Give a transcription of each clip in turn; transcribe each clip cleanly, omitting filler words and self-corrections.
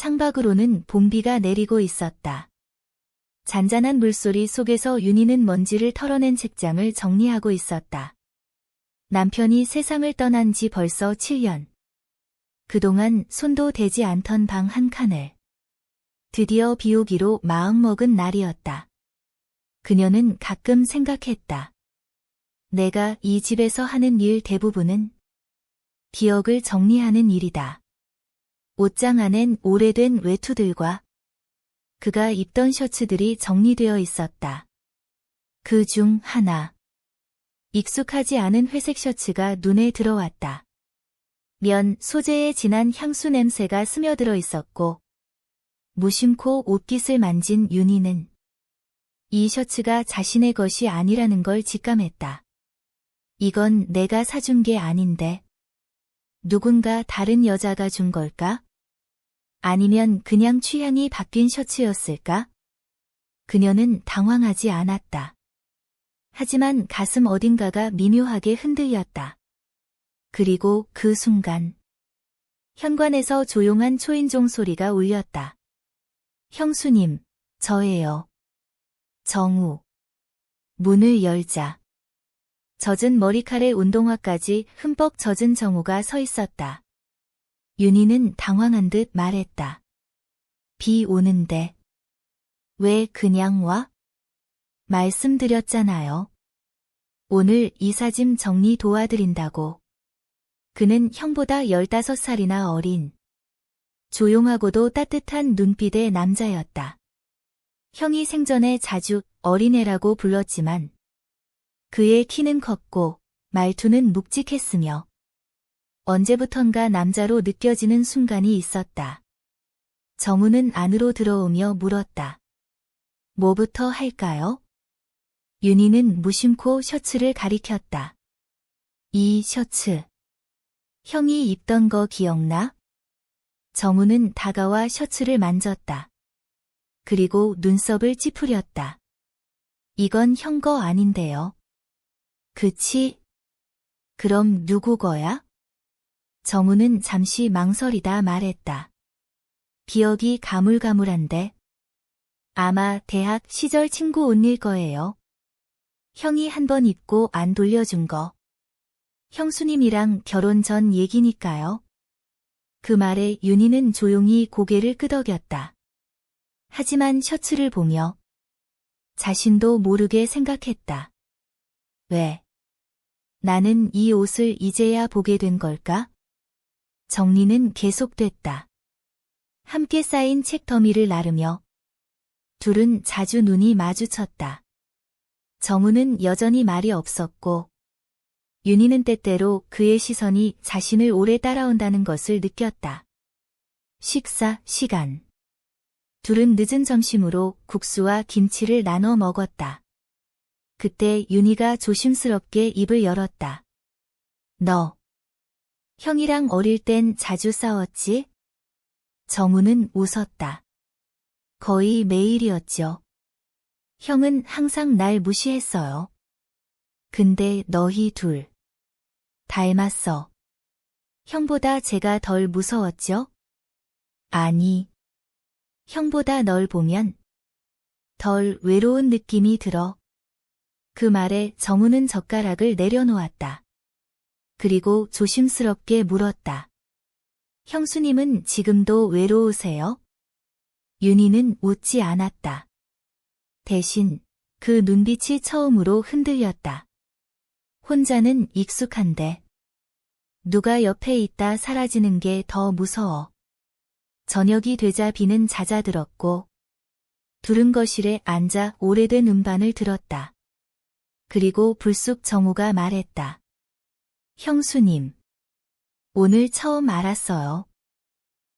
창밖으로는 봄비가 내리고 있었다. 잔잔한 물소리 속에서 윤희는 먼지를 털어낸 책장을 정리하고 있었다. 남편이 세상을 떠난 지 벌써 7년. 그동안 손도 대지 않던 방 한 칸을 드디어 비우기로 마음먹은 날이었다. 그녀는 가끔 생각했다. 내가 이 집에서 하는 일 대부분은 기억을 정리하는 일이다. 옷장 안엔 오래된 외투들과 그가 입던 셔츠들이 정리되어 있었다. 그 중 하나. 익숙하지 않은 회색 셔츠가 눈에 들어왔다. 면 소재의 진한 향수 냄새가 스며들어 있었고 무심코 옷깃을 만진 윤희는 이 셔츠가 자신의 것이 아니라는 걸 직감했다. 이건 내가 사준 게 아닌데 누군가 다른 여자가 준 걸까? 아니면 그냥 취향이 바뀐 셔츠였을까? 그녀는 당황하지 않았다. 하지만 가슴 어딘가가 미묘하게 흔들렸다. 그리고 그 순간 현관에서 조용한 초인종 소리가 울렸다. 형수님, 저예요. 정우. 문을 열자. 젖은 머리칼에 운동화까지 흠뻑 젖은 정우가 서 있었다. 윤희는 당황한 듯 말했다. 비 오는데. 왜 그냥 와? 말씀드렸잖아요. 오늘 이삿짐 정리 도와드린다고. 그는 형보다 15살이나 어린 조용하고도 따뜻한 눈빛의 남자였다. 형이 생전에 자주 어린애라고 불렀지만 그의 키는 컸고 말투는 묵직했으며 언제부턴가 남자로 느껴지는 순간이 있었다. 정우는 안으로 들어오며 물었다. 뭐부터 할까요? 윤희는 무심코 셔츠를 가리켰다. 이 셔츠. 형이 입던 거 기억나? 정우는 다가와 셔츠를 만졌다. 그리고 눈썹을 찌푸렸다. 이건 형 거 아닌데요. 그치? 그럼 누구 거야? 정우는 잠시 망설이다 말했다. 기억이 가물가물한데. 아마 대학 시절 친구 옷일 거예요. 형이 한 번 입고 안 돌려준 거. 형수님이랑 결혼 전 얘기니까요. 그 말에 윤희는 조용히 고개를 끄덕였다. 하지만 셔츠를 보며 자신도 모르게 생각했다. 왜? 나는 이 옷을 이제야 보게 된 걸까? 정리는 계속됐다. 함께 쌓인 책 더미를 나르며 둘은 자주 눈이 마주쳤다. 정우는 여전히 말이 없었고 윤희는 때때로 그의 시선이 자신을 오래 따라온다는 것을 느꼈다. 식사 시간. 둘은 늦은 점심으로 국수와 김치를 나눠 먹었다. 그때 윤희가 조심스럽게 입을 열었다. 너. 형이랑 어릴 땐 자주 싸웠지? 정우는 웃었다. 거의 매일이었죠. 형은 항상 날 무시했어요. 근데 너희 둘 닮았어. 형보다 제가 덜 무서웠죠? 아니. 형보다 널 보면 덜 외로운 느낌이 들어. 그 말에 정우는 젓가락을 내려놓았다. 그리고 조심스럽게 물었다. 형수님은 지금도 외로우세요? 윤희는 웃지 않았다. 대신 그 눈빛이 처음으로 흔들렸다. 혼자는 익숙한데 누가 옆에 있다 사라지는 게 더 무서워. 저녁이 되자 비는 잦아들었고 둘은 거실에 앉아 오래된 음반을 들었다. 그리고 불쑥 정우가 말했다. 형수님. 오늘 처음 알았어요.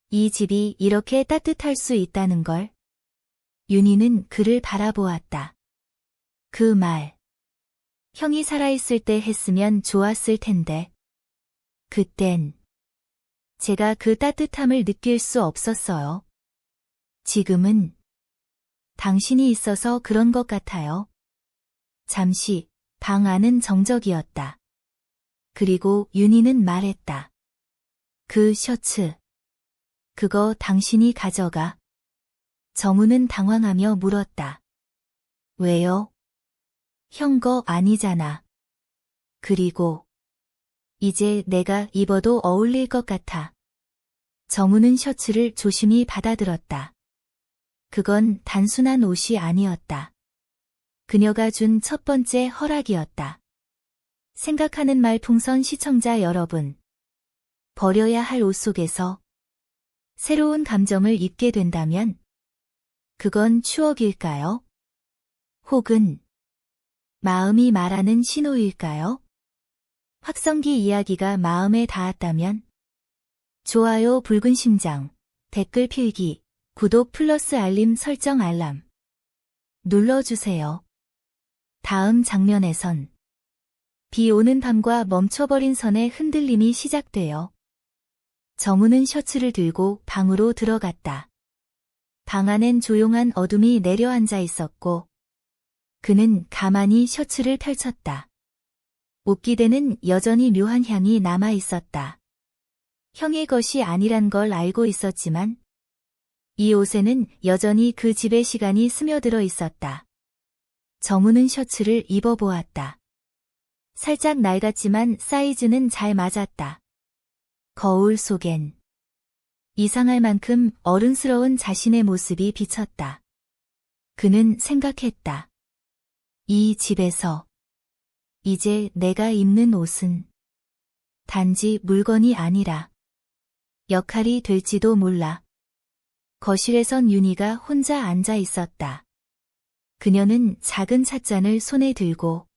이 집이 이렇게 따뜻할 수 있다는 걸. 윤희는 그를 바라보았다. 그 말. 형이 살아있을 때 했으면 좋았을 텐데. 그땐 제가 그 따뜻함을 느낄 수 없었어요. 지금은 당신이 있어서 그런 것 같아요. 잠시 방 안은 정적이었다. 그리고 윤희는 말했다. 그 셔츠. 그거 당신이 가져가. 정우는 당황하며 물었다. 왜요? 형 거 아니잖아. 그리고 이제 내가 입어도 어울릴 것 같아. 정우는 셔츠를 조심히 받아들었다. 그건 단순한 옷이 아니었다. 그녀가 준 첫 번째 허락이었다. 생각하는 말풍선 시청자 여러분. 버려야 할 옷 속에서 새로운 감정을 입게 된다면 그건 추억일까요? 혹은 마음이 말하는 신호일까요? 확성기 이야기가 마음에 닿았다면 좋아요, 붉은 심장, 댓글 필기, 구독 플러스 알림 설정 알람 눌러주세요. 다음 장면에선 비 오는 밤과 멈춰버린 선의 흔들림이 시작되어 정우는 셔츠를 들고 방으로 들어갔다. 방 안엔 조용한 어둠이 내려앉아 있었고 그는 가만히 셔츠를 펼쳤다. 옷기대는 여전히 묘한 향이 남아 있었다. 형의 것이 아니란 걸 알고 있었지만 이 옷에는 여전히 그 집의 시간이 스며들어 있었다. 정우는 셔츠를 입어보았다. 살짝 낡았지만 사이즈는 잘 맞았다. 거울 속엔 이상할 만큼 어른스러운 자신의 모습이 비쳤다. 그는 생각했다. 이 집에서 이제 내가 입는 옷은 단지 물건이 아니라 역할이 될지도 몰라. 거실에선 윤희가 혼자 앉아 있었다. 그녀는 작은 찻잔을 손에 들고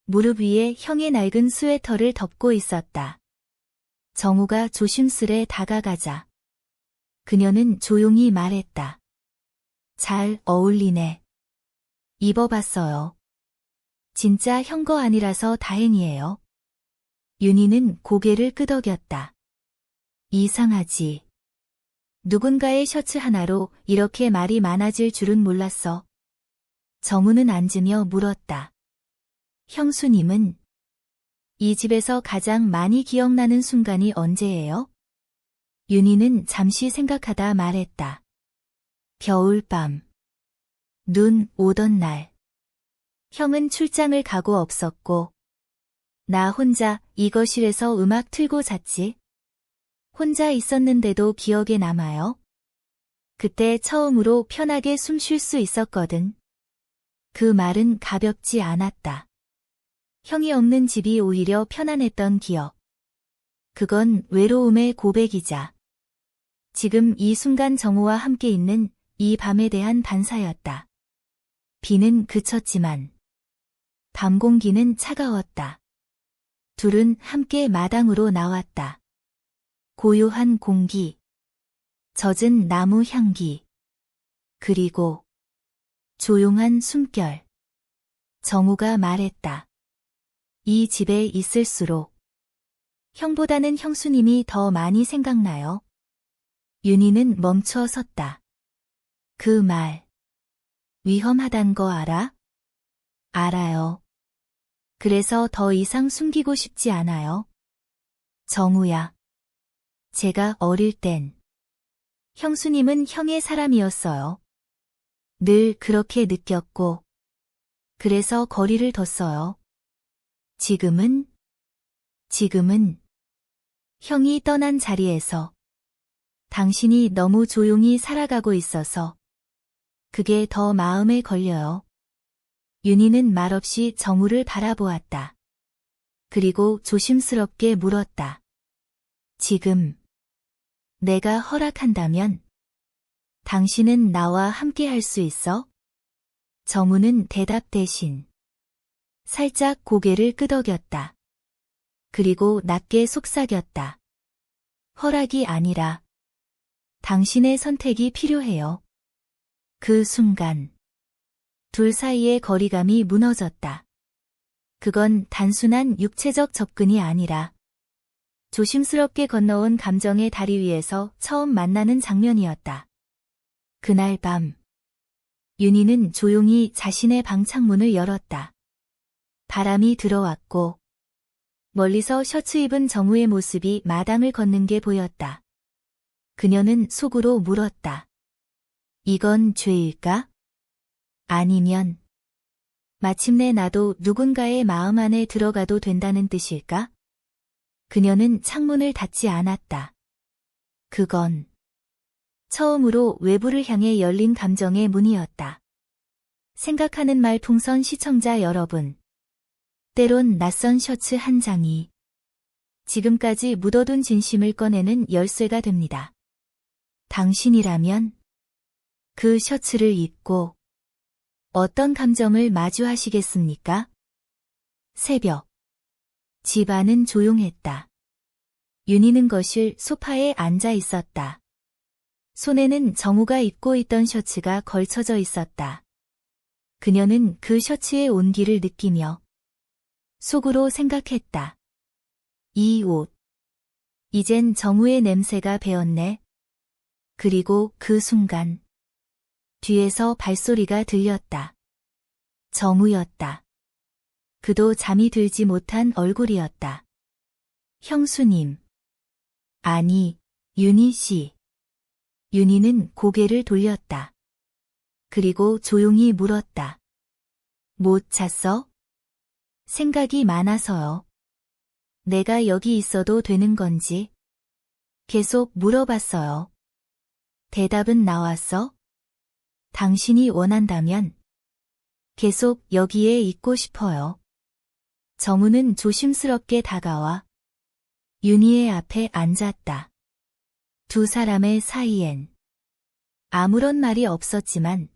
무릎 위에 형의 낡은 스웨터를 덮고 있었다. 정우가 조심스레 다가가자 그녀는 조용히 말했다. 잘 어울리네. 입어봤어요. 진짜 형 거 아니라서 다행이에요. 윤희는 고개를 끄덕였다. 이상하지. 누군가의 셔츠 하나로 이렇게 말이 많아질 줄은 몰랐어. 정우는 앉으며 물었다. 형수님은 이 집에서 가장 많이 기억나는 순간이 언제예요? 윤희는 잠시 생각하다 말했다. 겨울밤. 눈 오던 날. 형은 출장을 가고 없었고 나 혼자 이 거실에서 음악 틀고 잤지. 혼자 있었는데도 기억에 남아요. 그때 처음으로 편하게 숨 쉴 수 있었거든. 그 말은 가볍지 않았다. 형이 없는 집이 오히려 편안했던 기억. 그건 외로움의 고백이자 지금 이 순간 정우와 함께 있는 이 밤에 대한 반사였다. 비는 그쳤지만 밤 공기는 차가웠다. 둘은 함께 마당으로 나왔다. 고요한 공기, 젖은 나무 향기, 그리고 조용한 숨결. 정우가 말했다. 이 집에 있을수록 형보다는 형수님이 더 많이 생각나요. 윤희는 멈춰 섰다. 그 말, 위험하단 거 알아? 알아요. 그래서 더 이상 숨기고 싶지 않아요. 정우야. 제가 어릴 땐 형수님은 형의 사람이었어요. 늘 그렇게 느꼈고 그래서 거리를 뒀어요. 지금은 형이 떠난 자리에서 당신이 너무 조용히 살아가고 있어서 그게 더 마음에 걸려요. 윤희는 말없이 정우를 바라보았다. 그리고 조심스럽게 물었다. 지금 내가 허락한다면 당신은 나와 함께 할 수 있어? 정우는 대답 대신 살짝 고개를 끄덕였다. 그리고 낮게 속삭였다. 허락이 아니라 당신의 선택이 필요해요. 그 순간 둘 사이의 거리감이 무너졌다. 그건 단순한 육체적 접근이 아니라 조심스럽게 건너온 감정의 다리 위에서 처음 만나는 장면이었다. 그날 밤, 윤희는 조용히 자신의 방 창문을 열었다. 바람이 들어왔고 멀리서 셔츠 입은 정우의 모습이 마당을 걷는 게 보였다. 그녀는 속으로 물었다. 이건 죄일까? 아니면 마침내 나도 누군가의 마음 안에 들어가도 된다는 뜻일까? 그녀는 창문을 닫지 않았다. 그건 처음으로 외부를 향해 열린 감정의 문이었다. 생각하는 말풍선 시청자 여러분. 때론 낯선 셔츠 한 장이 지금까지 묻어둔 진심을 꺼내는 열쇠가 됩니다. 당신이라면 그 셔츠를 입고 어떤 감정을 마주하시겠습니까? 새벽. 집안은 조용했다. 윤희는 거실 소파에 앉아 있었다. 손에는 정우가 입고 있던 셔츠가 걸쳐져 있었다. 그녀는 그 셔츠의 온기를 느끼며 속으로 생각했다. 이 옷. 이젠 정우의 냄새가 배었네. 그리고 그 순간 뒤에서 발소리가 들렸다. 정우였다. 그도 잠이 들지 못한 얼굴이었다. 형수님. 아니, 윤희 씨. 윤희는 고개를 돌렸다. 그리고 조용히 물었다. 못 잤어? 생각이 많아서요. 내가 여기 있어도 되는 건지 계속 물어봤어요. 대답은 나왔어? 당신이 원한다면 계속 여기에 있고 싶어요. 정우는 조심스럽게 다가와 윤희의 앞에 앉았다. 두 사람의 사이엔 아무런 말이 없었지만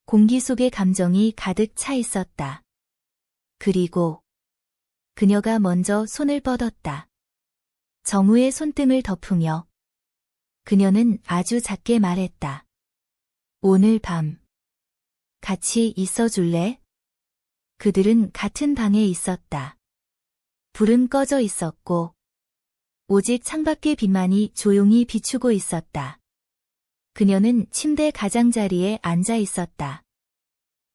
공기 속에 감정이 가득 차 있었다. 그리고 그녀가 먼저 손을 뻗었다. 정우의 손등을 덮으며 그녀는 아주 작게 말했다. 오늘 밤 같이 있어줄래? 그들은 같은 방에 있었다. 불은 꺼져 있었고 오직 창밖의 빛만이 조용히 비추고 있었다. 그녀는 침대 가장자리에 앉아 있었다.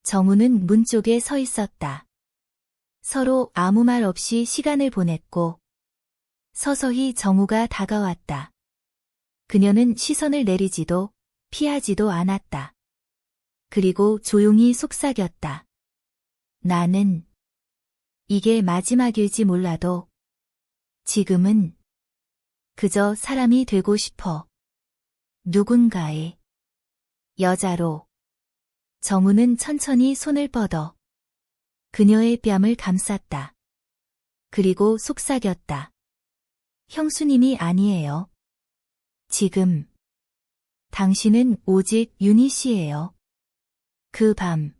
정우는 문 쪽에 서 있었다. 서로 아무 말 없이 시간을 보냈고 서서히 정우가 다가왔다. 그녀는 시선을 내리지도 피하지도 않았다. 그리고 조용히 속삭였다. 나는 이게 마지막일지 몰라도 지금은 그저 사람이 되고 싶어. 누군가의 여자로. 정우는 천천히 손을 뻗어 그녀의 뺨을 감쌌다. 그리고 속삭였다. 형수님이 아니에요. 지금 당신은 오직 윤희 씨예요. 그 밤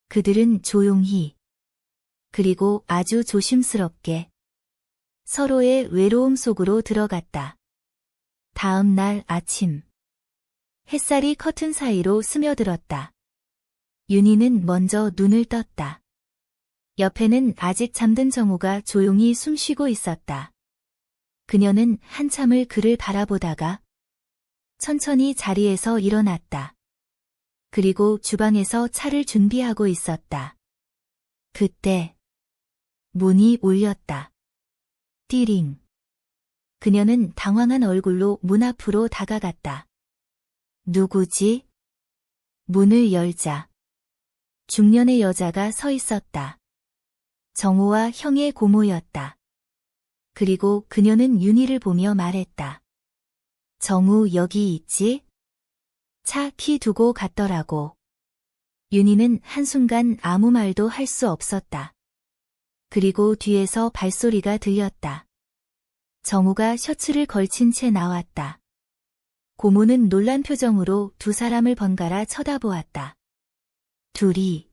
그들은 조용히 그리고 아주 조심스럽게 서로의 외로움 속으로 들어갔다. 다음 날 아침 햇살이 커튼 사이로 스며들었다. 윤희는 먼저 눈을 떴다. 옆에는 아직 잠든 정우가 조용히 숨쉬고 있었다. 그녀는 한참을 그를 바라보다가 천천히 자리에서 일어났다. 그리고 주방에서 차를 준비하고 있었다. 그때 문이 울렸다. 띠링. 그녀는 당황한 얼굴로 문 앞으로 다가갔다. 누구지? 문을 열자 중년의 여자가 서 있었다. 정우와 형의 고모였다. 그리고 그녀는 윤희를 보며 말했다. 정우 여기 있지? 차 키 두고 갔더라고. 윤희는 한순간 아무 말도 할 수 없었다. 그리고 뒤에서 발소리가 들렸다. 정우가 셔츠를 걸친 채 나왔다. 고모는 놀란 표정으로 두 사람을 번갈아 쳐다보았다. 둘이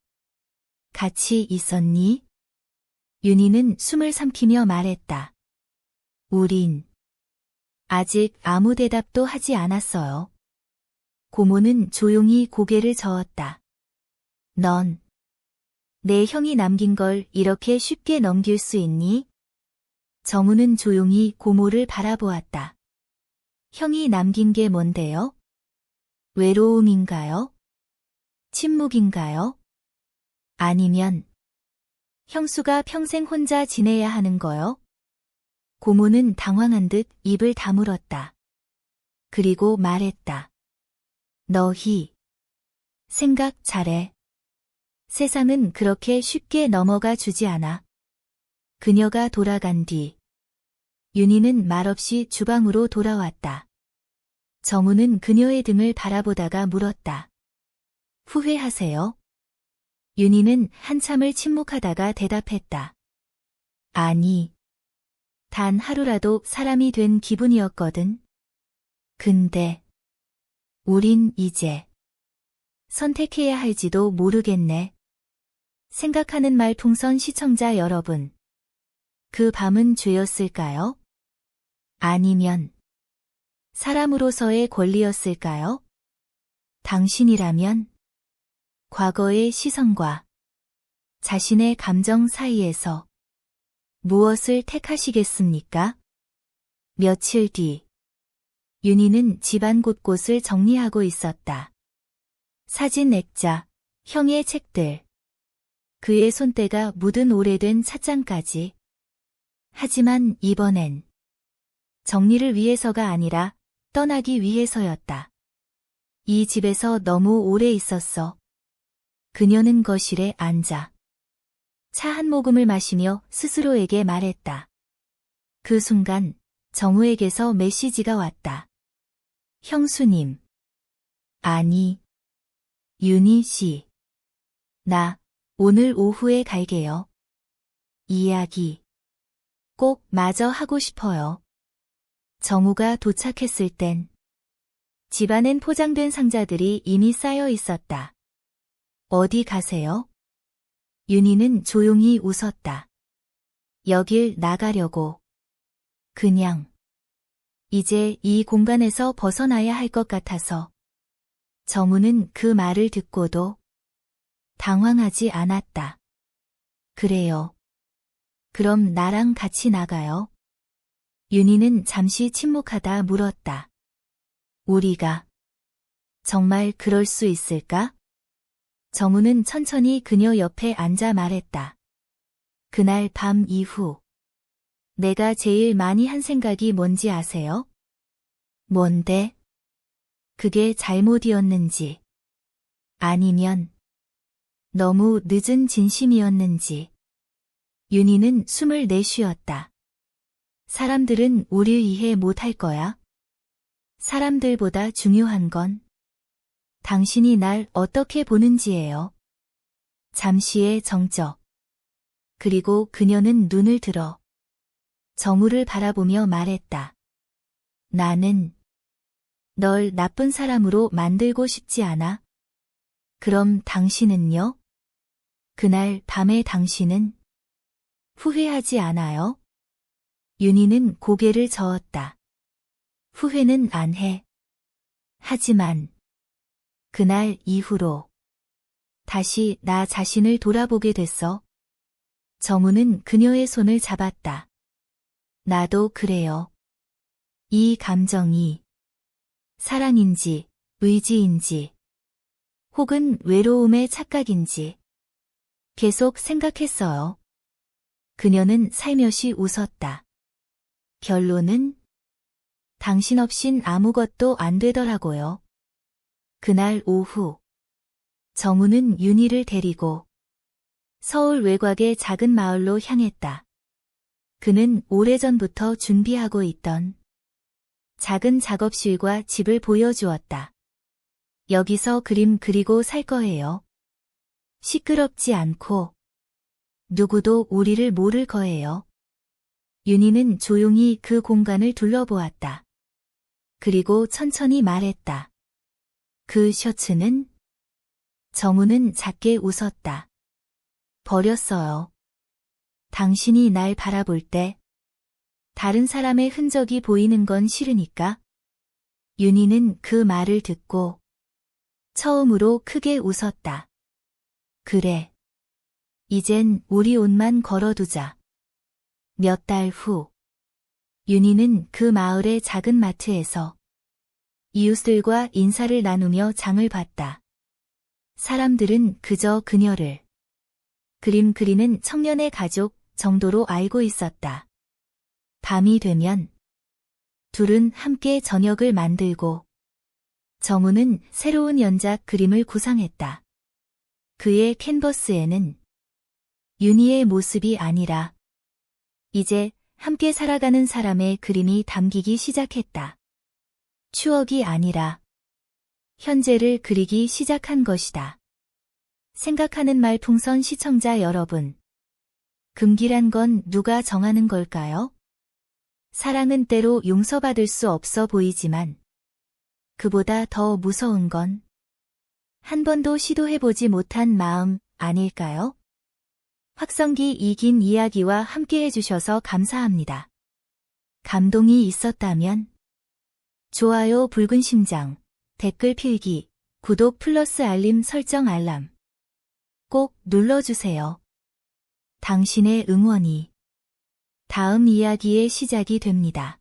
같이 있었니? 윤희는 숨을 삼키며 말했다. 우린 아직 아무 대답도 하지 않았어요. 고모는 조용히 고개를 저었다. 넌 내 형이 남긴 걸 이렇게 쉽게 넘길 수 있니? 정우는 조용히 고모를 바라보았다. 형이 남긴 게 뭔데요? 외로움인가요? 침묵인가요? 아니면 형수가 평생 혼자 지내야 하는 거요? 고모는 당황한 듯 입을 다물었다. 그리고 말했다. 너희 생각 잘해. 세상은 그렇게 쉽게 넘어가 주지 않아. 그녀가 돌아간 뒤 윤희는 말없이 주방으로 돌아왔다. 정우는 그녀의 등을 바라보다가 물었다. 후회하세요? 윤희는 한참을 침묵하다가 대답했다. 아니, 단 하루라도 사람이 된 기분이었거든. 근데 우린 이제 선택해야 할지도 모르겠네. 생각하는 말풍선 시청자 여러분. 그 밤은 죄였을까요? 아니면 사람으로서의 권리였을까요? 당신이라면 과거의 시선과 자신의 감정 사이에서 무엇을 택하시겠습니까? 며칠 뒤 윤희는 집안 곳곳을 정리하고 있었다. 사진 액자, 형의 책들, 그의 손때가 묻은 오래된 찻잔까지. 하지만 이번엔 정리를 위해서가 아니라 떠나기 위해서였다. 이 집에서 너무 오래 있었어. 그녀는 거실에 앉아 차 한 모금을 마시며 스스로에게 말했다. 그 순간 정우에게서 메시지가 왔다. 형수님. 아니, 윤희 씨. 나 오늘 오후에 갈게요. 이야기 꼭 마저 하고 싶어요. 정우가 도착했을 땐 집안엔 포장된 상자들이 이미 쌓여 있었다. 어디 가세요? 윤희는 조용히 웃었다. 여길 나가려고. 그냥 이제 이 공간에서 벗어나야 할 것 같아서. 정우는 그 말을 듣고도 당황하지 않았다. 그래요. 그럼 나랑 같이 나가요. 윤희는 잠시 침묵하다 물었다. 우리가 정말 그럴 수 있을까? 정우는 천천히 그녀 옆에 앉아 말했다. 그날 밤 이후 내가 제일 많이 한 생각이 뭔지 아세요? 뭔데? 그게 잘못이었는지 아니면 너무 늦은 진심이었는지. 윤희는 숨을 내쉬었다. 사람들은 우릴 이해 못할 거야. 사람들보다 중요한 건 당신이 날 어떻게 보는지예요. 잠시의 정적. 그리고 그녀는 눈을 들어 정우를 바라보며 말했다. 나는 널 나쁜 사람으로 만들고 싶지 않아. 그럼 당신은요? 그날 밤에 당신은 후회하지 않아요? 윤희는 고개를 저었다. 후회는 안 해. 하지만 그날 이후로 다시 나 자신을 돌아보게 됐어. 정우는 그녀의 손을 잡았다. 나도 그래요. 이 감정이 사랑인지 의지인지 혹은 외로움의 착각인지 계속 생각했어요. 그녀는 살며시 웃었다. 결론은 당신 없인 아무것도 안 되더라고요. 그날 오후 정우는 윤희를 데리고 서울 외곽의 작은 마을로 향했다. 그는 오래전부터 준비하고 있던 작은 작업실과 집을 보여주었다. 여기서 그림 그리고 살 거예요. 시끄럽지 않고 누구도 우리를 모를 거예요. 윤희는 조용히 그 공간을 둘러보았다. 그리고 천천히 말했다. 그 셔츠는? 정우는 작게 웃었다. 버렸어요. 당신이 날 바라볼 때 다른 사람의 흔적이 보이는 건 싫으니까. 윤희는 그 말을 듣고 처음으로 크게 웃었다. 그래. 이젠 우리 옷만 걸어두자. 몇 달 후, 윤희는 그 마을의 작은 마트에서 이웃들과 인사를 나누며 장을 봤다. 사람들은 그저 그녀를 그림 그리는 청년의 가족 정도로 알고 있었다. 밤이 되면 둘은 함께 저녁을 만들고 정우는 새로운 연작 그림을 구상했다. 그의 캔버스에는 윤희의 모습이 아니라 이제 함께 살아가는 사람의 그림이 담기기 시작했다. 추억이 아니라 현재를 그리기 시작한 것이다. 생각하는 말풍선 시청자 여러분. 금기란 건 누가 정하는 걸까요? 사랑은 때로 용서받을 수 없어 보이지만 그보다 더 무서운 건 한 번도 시도해보지 못한 마음 아닐까요? 확성기 이 긴 이야기와 함께 해주셔서 감사합니다. 감동이 있었다면 좋아요, 붉은 심장, 댓글 필기, 구독 플러스 알림 설정 알람 꼭 눌러주세요. 당신의 응원이 다음 이야기의 시작이 됩니다.